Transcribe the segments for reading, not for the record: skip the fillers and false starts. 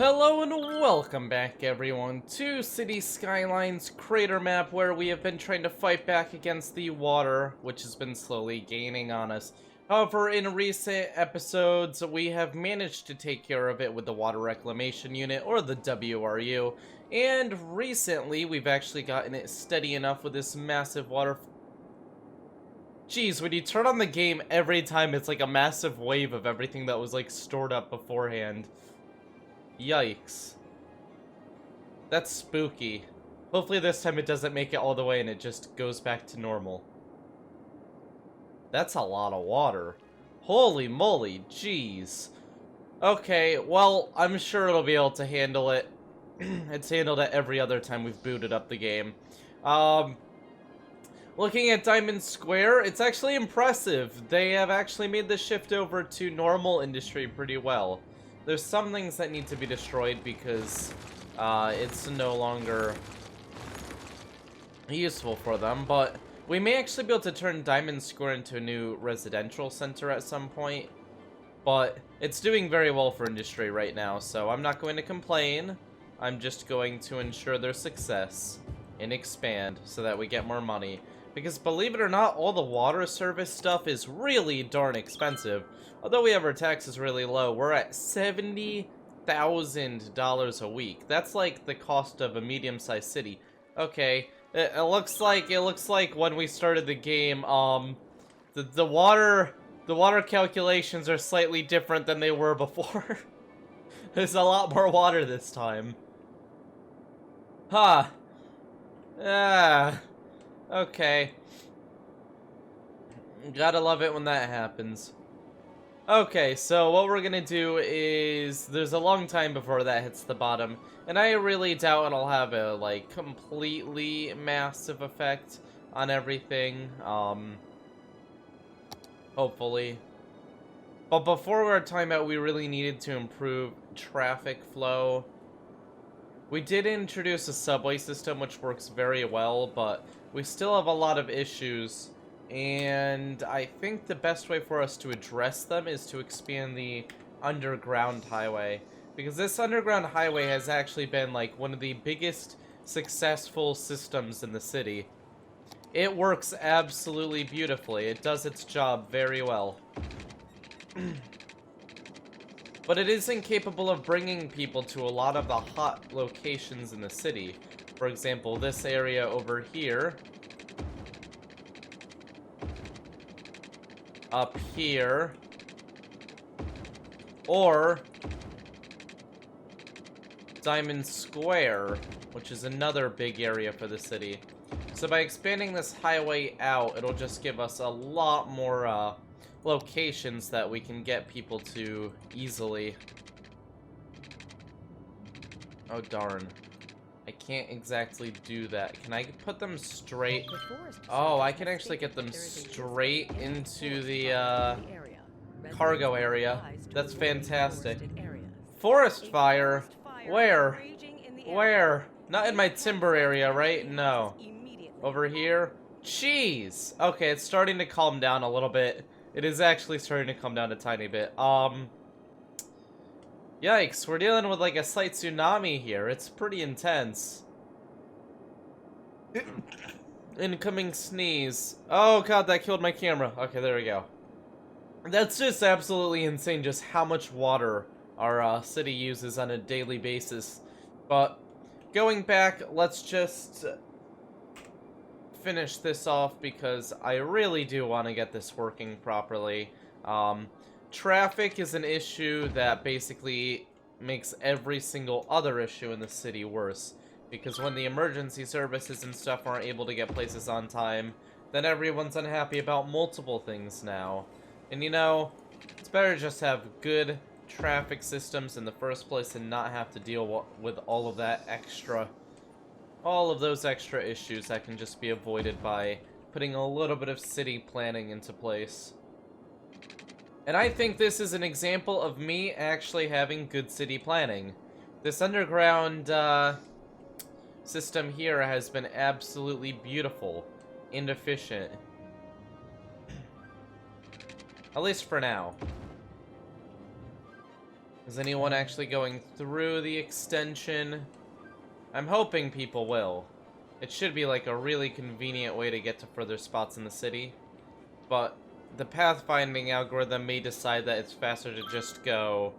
Hello and welcome back everyone to City Skylines crater map, where we have been trying to fight back against the water, which has been slowly gaining on us. However, in recent episodes, we have managed to take care of it with the Water Reclamation Unit, or the WRU, and recently we've actually gotten it steady enough with this massive water. Jeez, when you turn on the game every time, it's like a massive wave of everything that was like stored up beforehand. Yikes. That's spooky. Hopefully this time it doesn't make it all the way and it just goes back to normal. That's a lot of water. Holy moly, jeez. Okay, well, I'm sure it'll be able to handle it. It's handled it every other time we've booted up the game. Looking at Diamond Square, it's actually impressive. They have actually made the shift over to normal industry pretty well. There's some things that need to be destroyed because it's no longer useful for them, but we may actually be able to turn Diamond Square into a new residential center at some point. But it's doing very well for industry right now, so I'm not going to complain. I'm just going to ensure their success and expand so that we get more money. Because believe it or not, all the water service stuff is really darn expensive. Although we have our taxes really low, we're at $70,000 a week. That's like the cost of a medium-sized city. Okay, it looks like when we started the game, the water calculations are slightly different than they were before. There's a lot more water this time. Huh. Okay. Gotta love it when that happens. Okay, so what we're gonna do is, there's a long time before that hits the bottom, and I really doubt it'll have a, like, completely massive effect on everything, hopefully. But before our timeout, we really needed to improve traffic flow. We did introduce a subway system, which works very well, but we still have a lot of issues. And I think the best way for us to address them is to expand the underground highway. Because this underground highway has actually been like one of the biggest successful systems in the city. It works absolutely beautifully. It does its job very well. But it isn't capable of bringing people to a lot of the hot locations in the city. For example, this area over here. Up here. Or Diamond Square, which is another big area for the city. So by expanding this highway out, it'll just give us a lot more locations that we can get people to easily. Oh darn. I can't exactly do that. Can I put them straight? Oh, I can actually get them straight into the cargo area. That's fantastic. Forest fire? Where? Where? Not in my timber area, right? No. Over here? Jeez! Okay, it's starting to calm down a little bit. It is actually starting to come down a tiny bit. Yikes, we're dealing with like a slight tsunami here. It's pretty intense. Incoming sneeze. Oh god, that killed my camera. Okay, there we go. That's just absolutely insane just how much water our city uses on a daily basis. But going back, let's just finish this off because I really do want to get this working properly. Traffic is an issue that basically makes every single other issue in the city worse. Because when the emergency services and stuff aren't able to get places on time, then everyone's unhappy about multiple things now. And you know, it's better just to have good traffic systems in the first place and not have to deal with all of that extra, all of those extra issues that can just be avoided by putting a little bit of city planning into place. And I think this is an example of me actually having good city planning. This underground system here has been absolutely beautiful and efficient. At least for now. Is anyone actually going through the extension? I'm hoping people will. It should be like a really convenient way to get to further spots in the city. But the pathfinding algorithm may decide that it's faster to just go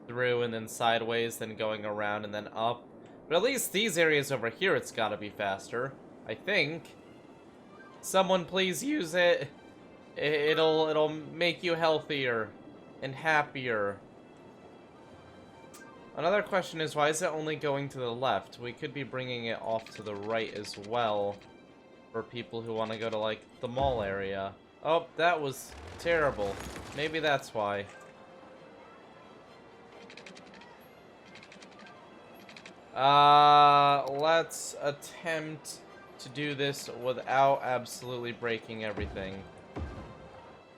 through and then sideways than going around and then up. But at least these areas over here, it's gotta be faster. I think. Someone please use it. It'll make you healthier and happier. Another question is, why is it only going to the left? We could be bringing it off to the right as well for people who want to go to, like, the mall area. Oh, that was terrible. Maybe that's why. Let's attempt to do this without absolutely breaking everything.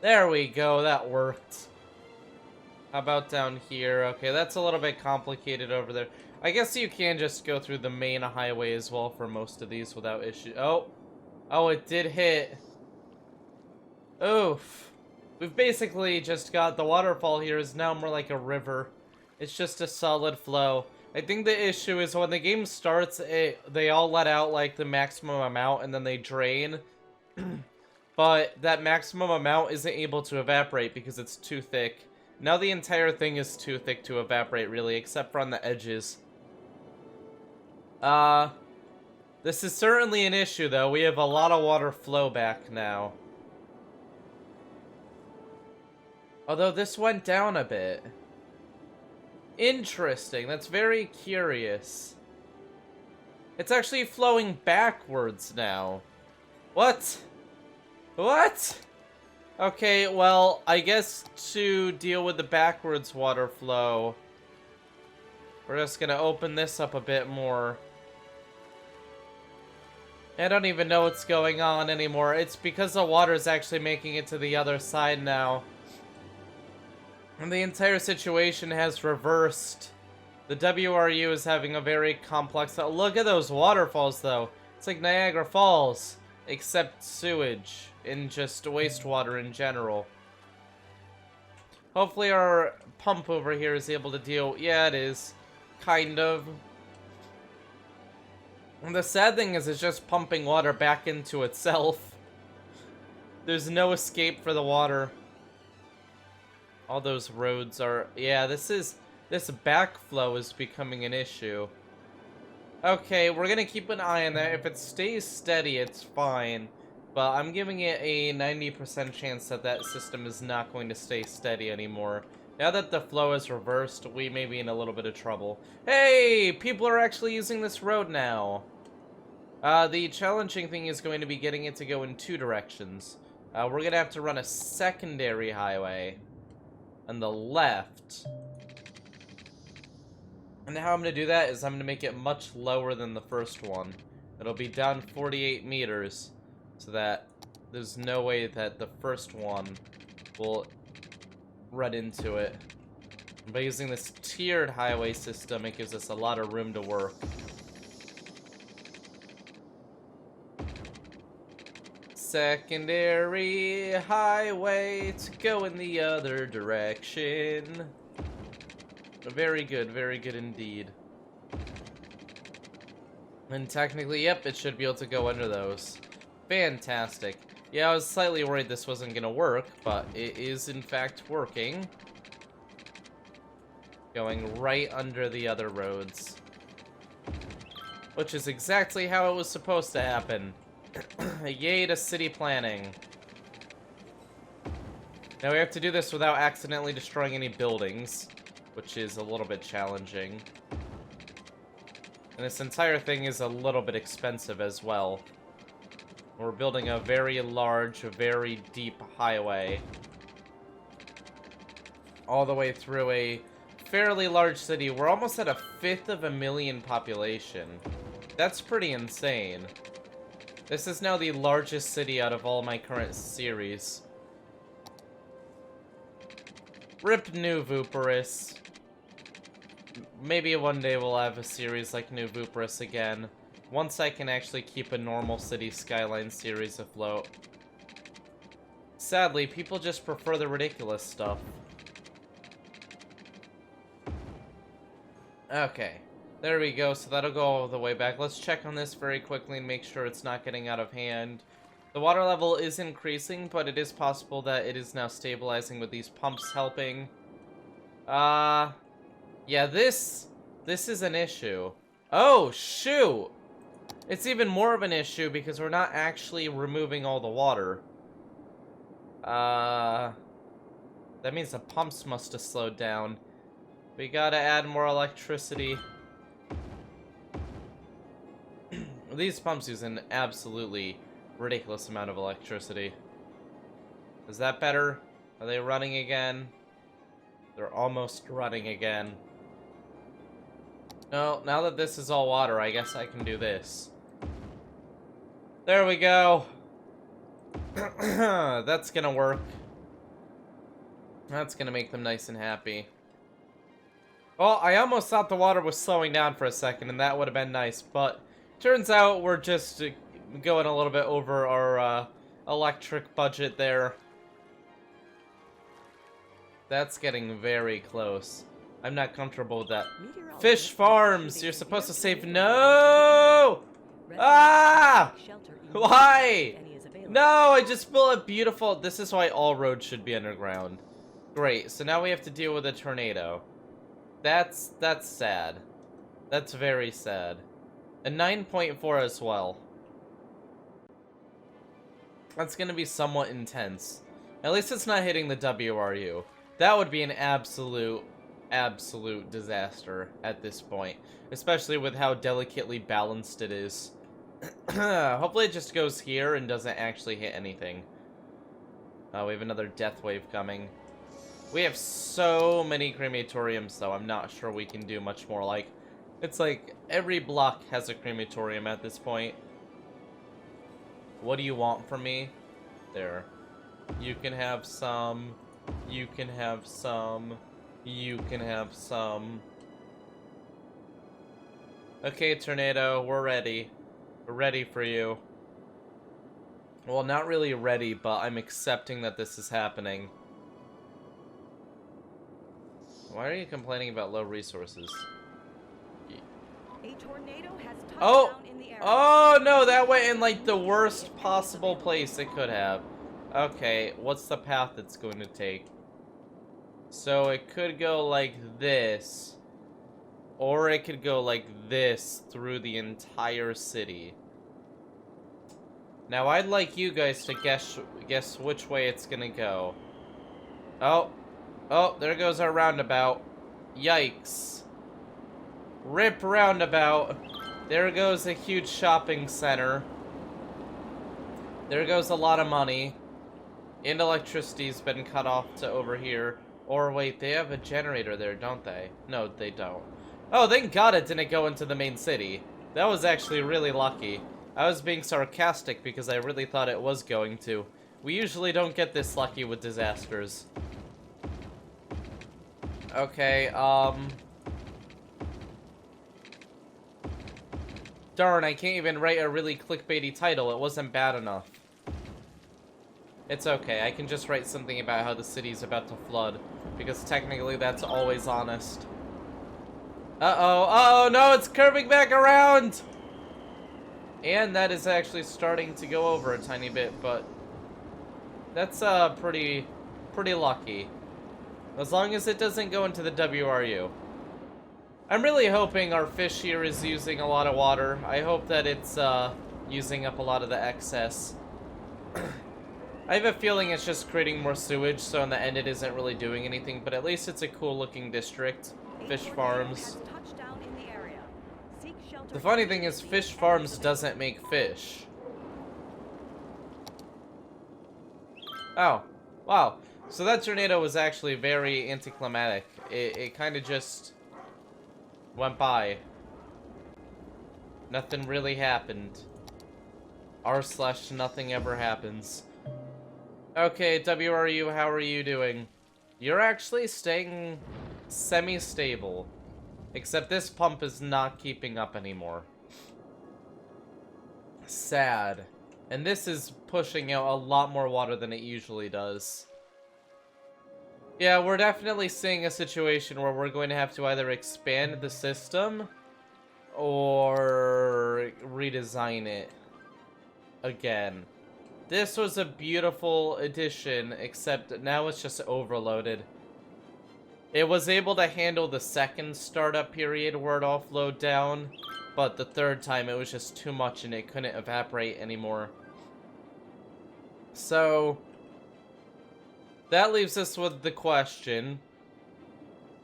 There we go, that worked. How about down here? Okay, that's a little bit complicated over there. I guess you can just go through the main highway as well for most of these without issue. Oh, it did hit. Oof. We've basically just got the waterfall here is now more like a river. It's just a solid flow. I think the issue is when the game starts, they all let out like the maximum amount and then they drain. But that maximum amount isn't able to evaporate because it's too thick. Now the entire thing is too thick to evaporate, really, except for on the edges. This is certainly an issue, though. We have a lot of water flow back now. Although this went down a bit. Interesting. That's very curious. It's actually flowing backwards now. What? What? Okay, well, I guess to deal with the backwards water flow, we're just gonna open this up a bit more. I don't even know what's going on anymore. It's because the water is actually making it to the other side now. And the entire situation has reversed. The WRU is having a very complex... Look at those waterfalls, though. It's like Niagara Falls, except sewage and just wastewater in general. Hopefully our pump over here is able to deal... Yeah, it is. Kind of. And the sad thing is it's just pumping water back into itself. There's no escape for the water. All those roads are... Yeah, this backflow is becoming an issue. Okay, we're gonna keep an eye on that. If it stays steady, it's fine. But I'm giving it a 90% chance that that system is not going to stay steady anymore. Now that the flow is reversed, we may be in a little bit of trouble. Hey! People are actually using this road now. The challenging thing is going to be getting it to go in two directions. We're gonna have to run a secondary highway on the left. And how I'm gonna do that is I'm gonna make it much lower than the first one. It'll be down 48 meters, so that there's no way that the first one will run into it. By using this tiered highway system, it gives us a lot of room to work. Secondary highway to go in the other direction. Very good indeed. And technically, yep, it should be able to go under those. Fantastic. Yeah, I was slightly worried this wasn't gonna work, but it is in fact working. Going right under the other roads. Which is exactly how it was supposed to happen. Yay to city planning. Now we have to do this without accidentally destroying any buildings, which is a little bit challenging. And this entire thing is a little bit expensive as well. We're building a very large, very deep highway all the way through a fairly large city. We're almost at 1/5 of a million population. That's pretty insane. This is now the largest city out of all my current series. Rip New Vooperis. Maybe one day we'll have a series like New Vooperis again. Once I can actually keep a normal city Skylines series afloat. Sadly, people just prefer the ridiculous stuff. Okay. There we go. So that'll go all the way back. Let's check on this very quickly and make sure it's not getting out of hand. The water level is increasing, but it is possible that it is now stabilizing with these pumps helping. Yeah, this is an issue. Oh, shoot! It's even more of an issue because we're not actually removing all the water. That means the pumps must have slowed down. We gotta add more electricity. These pumps use an absolutely ridiculous amount of electricity. Is that better? Are they running again? They're almost running again. No, now that this is all water, I guess I can do this. There we go. That's gonna work. That's gonna make them nice and happy. Well, I almost thought the water was slowing down for a second, and that would have been nice, but turns out we're just going a little bit over our electric budget there. That's getting very close. I'm not comfortable with that. Fish farms! You're supposed to save. No! Ah! Why? No, I just built a beautiful. This is why all roads should be underground. Great. So now we have to deal with a tornado. That's sad. That's very sad. A 9.4 as well. That's gonna be somewhat intense. At least it's not hitting the WRU. That would be an absolute disaster at this point. Especially with how delicately balanced it is. Hopefully it just goes here and doesn't actually hit anything. We have another death wave coming. We have so many crematoriums, though. I'm not sure we can do much more. Like, it's like every block has a crematorium at this point. What do you want from me? There. You can have some. You can have some. You can have some. Okay, tornado, we're ready. We're ready for you. Well, not really ready, but I'm accepting that this is happening. Why are you complaining about low resources? A tornado has touched Oh! down in the area. Oh, no, that went in, like, the worst possible place it could have. Okay, what's the path it's going to take? So it could go like this. Or it could go like this through the entire city. Now, I'd like you guys to guess which way it's gonna go. Oh. Oh, there goes our roundabout. Yikes. Rip roundabout. There goes a huge shopping center. There goes a lot of money. And electricity's been cut off to over here. Or wait, they have a generator there, don't they? No, they don't. Oh, thank God it didn't go into the main city. That was actually really lucky. I was being sarcastic because I really thought it was going to. We usually don't get this lucky with disasters. Okay, darn, I can't even write a really clickbaity title. It wasn't bad enough. It's okay, I can just write something about how the city's about to flood. Because technically that's always honest. Uh-oh, uh-oh, no, it's curving back around! And that is actually starting to go over a tiny bit, but that's pretty lucky. As long as it doesn't go into the WRU. I'm really hoping our fish here is using a lot of water. I hope that it's using up a lot of the excess. I have a feeling it's just creating more sewage, so in the end it isn't really doing anything, but at least it's a cool looking district. Fish farms. The funny thing is, fish farms doesn't make fish. Oh, wow. So that tornado was actually very anticlimactic. It kind of just went by. Nothing really happened. r/nothing ever happens. Okay, WRU, how are you doing? You're actually staying semi-stable. Except this pump is not keeping up anymore. Sad. And this is pushing out a lot more water than it usually does. Yeah, we're definitely seeing a situation where we're going to have to either expand the system or redesign it again. This was a beautiful addition, except now it's just overloaded. It was able to handle the second startup period where it offload down, but the third time it was just too much and it couldn't evaporate anymore. So, that leaves us with the question,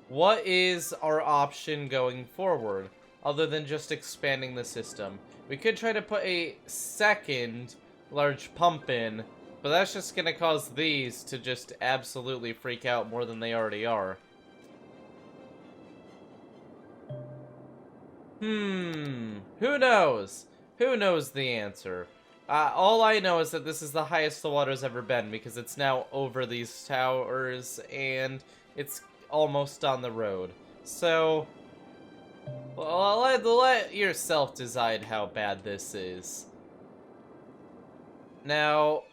what is our option going forward, other than just expanding the system? We could try to put a second large pump in, but that's just going to cause these to just absolutely freak out more than they already are. Who knows? Who knows the answer? All I know is that this is the highest the water's ever been, because it's now over these towers, and it's almost on the road. So, well, let yourself decide how bad this is. Now,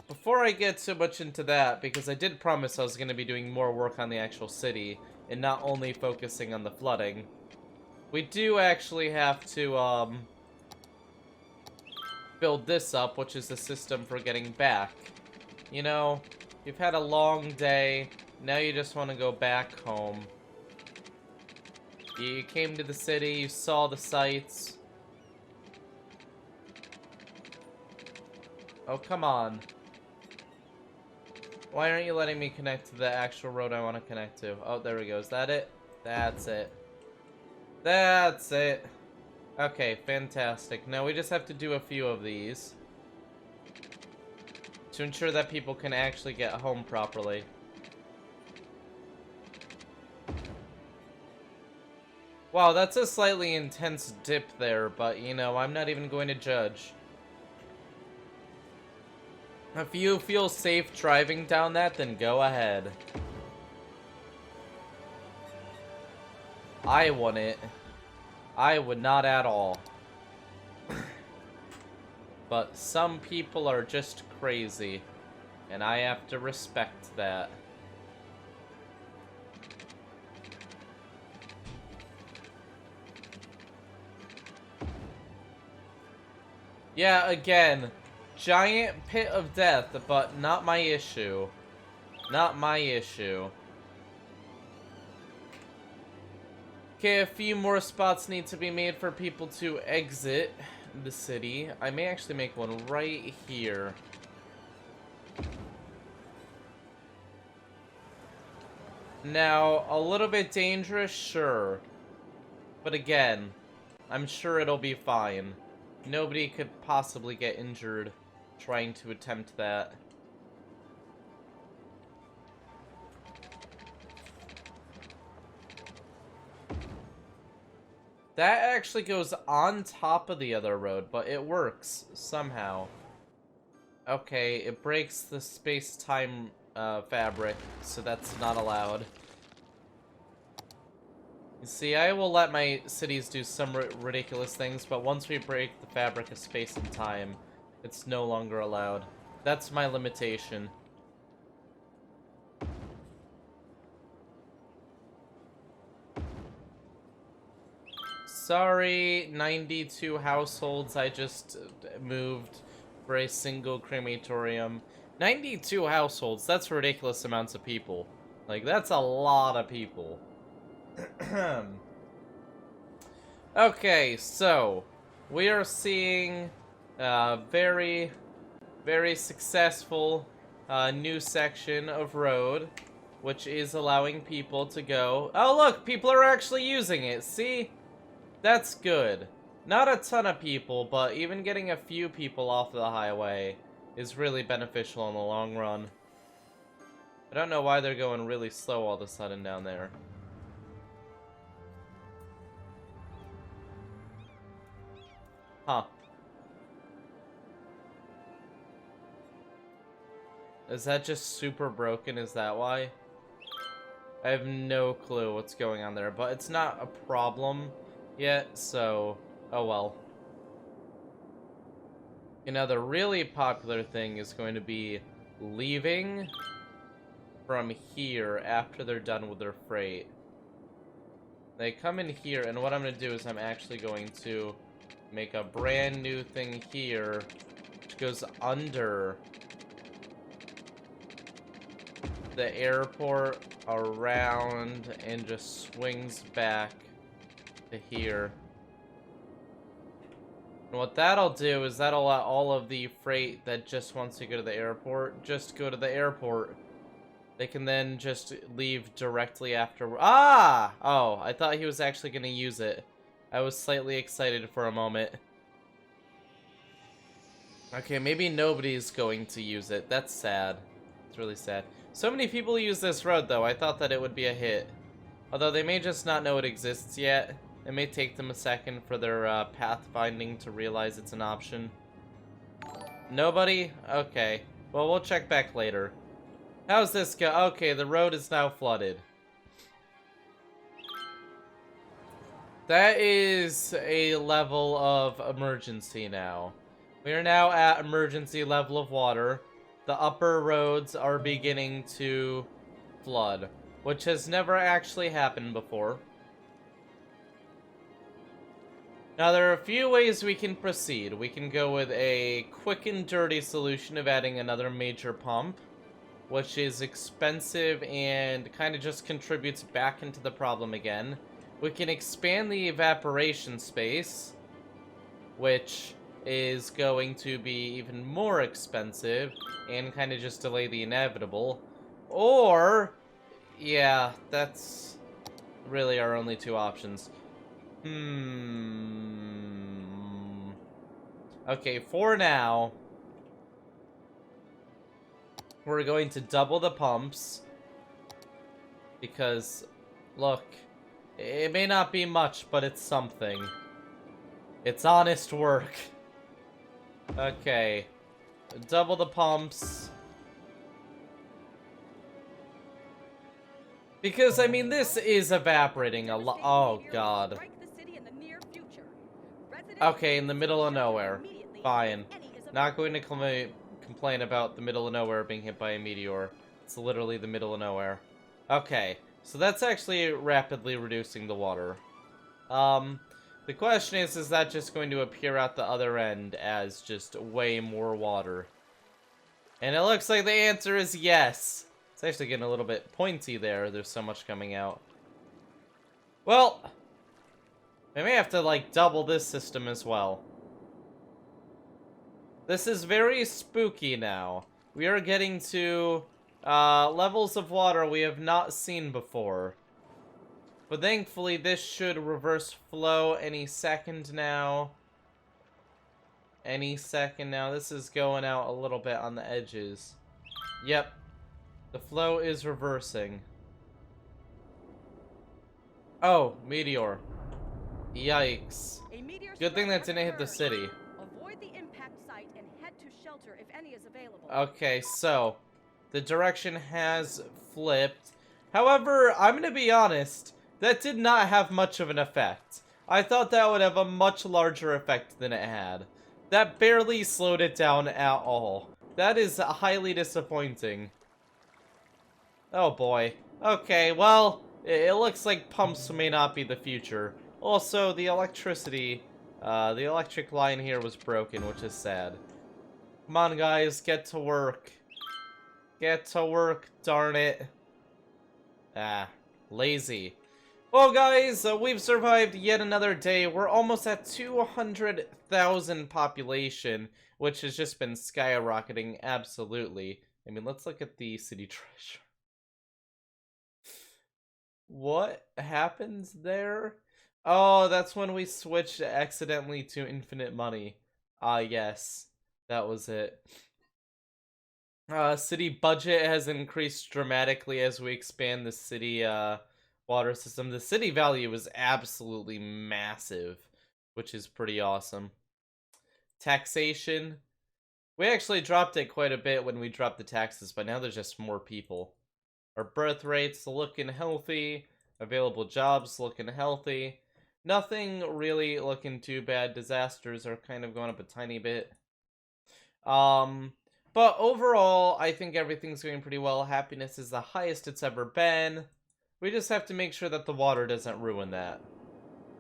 before I get too much into that, because I did promise I was going to be doing more work on the actual city, and not only focusing on the flooding, we do actually have to, build this up, which is the system for getting back. You know, you've had a long day, now you just want to go back home. You came to the city, you saw the sights. Oh, come on. Why aren't you letting me connect to the actual road I want to connect to? Oh, there we go. Is that it? That's it. That's it. Okay, fantastic. Now we just have to do a few of these to ensure that people can actually get home properly. Wow, that's a slightly intense dip there, but you know, I'm not even going to judge. If you feel safe driving down that, then go ahead. I wouldn't. I would not at all. But some people are just crazy, and I have to respect that. Yeah, again, giant pit of death, but not my issue. Not my issue. Okay, a few more spots need to be made for people to exit the city. I may actually make one right here. Now, a little bit dangerous, sure. But again, I'm sure it'll be fine. Nobody could possibly get injured trying to attempt that. That actually goes on top of the other road, but it works somehow. Okay, it breaks the space-time fabric, so that's not allowed. You see, I will let my cities do some ridiculous things, but once we break the fabric of space and time, it's no longer allowed. That's my limitation. Sorry, 92 households I just moved for a single crematorium. 92 households, that's ridiculous amounts of people. Like, that's a lot of people. Okay, so, we are seeing very, very successful new section of road, which is allowing people to go. Oh look, people are actually using it, see? That's good. Not a ton of people, but even getting a few people off the highway is really beneficial in the long run. I don't know why they're going really slow all of a sudden down there. Huh. Is that just super broken? Is that why? I have no clue what's going on there, but it's not a problem yet, so oh well. You know, the really popular thing is going to be leaving from here after they're done with their freight. They come in here, and what I'm going to do is I'm actually going to make a brand new thing here, which goes under the airport, around, and just swings back to here. And what that'll do is that'll let all of the freight that just wants to go to the airport just go to the airport. They can then just leave directly after. Ah! Oh, I thought he was actually going to use it. I was slightly excited for a moment. Okay, maybe nobody's going to use it. That's sad. It's really sad. So many people use this road, though. I thought that it would be a hit. Although they may just not know it exists yet. It may take them a second for their pathfinding to realize it's an option. Nobody? Okay. Well, we'll check back later. How's this go? Okay, the road is now flooded. That is a level of emergency now. We are now at emergency level of water. The upper roads are beginning to flood, which has never actually happened before. Now, there are a few ways we can proceed. We can go with a quick and dirty solution of adding another major pump, which is expensive and kind of just contributes back into the problem again. We can expand the evaporation space, which is going to be even more expensive and kind of just delay the inevitable. Or, yeah, that's really our only two options. Okay, for now, we're going to double the pumps. Because, look, it may not be much, but it's something. It's honest work. Okay. Double the pumps. Because, I mean, this is evaporating a lot. Oh, God. Okay, in the middle of nowhere. Fine. Not going to complain about the middle of nowhere being hit by a meteor. It's literally the middle of nowhere. Okay, so that's actually rapidly reducing the water. The question is that just going to appear at the other end as just way more water? And it looks like the answer is yes. It's actually getting a little bit pointy there. There's so much coming out. Well, we may have to, like, double this system as well. This is very spooky now. We are getting to levels of water we have not seen before. But thankfully, this should reverse flow any second now. Any second now. This is going out a little bit on the edges. Yep. The flow is reversing. Oh, meteor. Yikes. Good thing that didn't hit the city. Avoid the impact site and head to shelter if any is available. Okay, so the direction has flipped. However, I'm going to be honest, that did not have much of an effect. I thought that would have a much larger effect than it had. That barely slowed it down at all. That is highly disappointing. Oh boy. Okay, well, it looks like pumps may not be the future. Also, the electricity, the electric line here was broken, which is sad. Come on, guys, get to work. Get to work, darn it. Ah, lazy. Well, guys, we've survived yet another day. We're almost at 200,000 population, which has just been skyrocketing, absolutely. I mean, let's look at the city treasure. What happens there? Oh, that's when we switched accidentally to infinite money. Ah, yes. That was it. City budget has increased dramatically as we expand the city water system. The city value is absolutely massive, which is pretty awesome. Taxation. We actually dropped it quite a bit when we dropped the taxes, but now there's just more people. Our birth rates looking healthy. Available jobs looking healthy. Nothing really looking too bad. Disasters are kind of going up a tiny bit. But overall, I think everything's going pretty well. Happiness is the highest it's ever been. We just have to make sure that the water doesn't ruin that.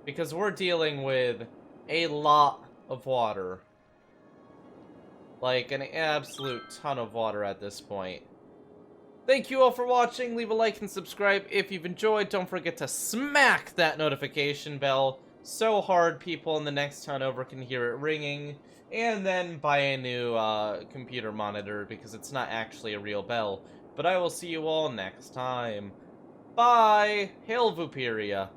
Because we're dealing with a lot of water. Like, an absolute ton of water at this point. Thank you all for watching. Leave a like and subscribe if you've enjoyed. Don't forget to smack that notification bell so hard people in the next town over can hear it ringing. And then buy a new computer monitor because it's not actually a real bell. But I will see you all next time. Bye! Hail Vooperia!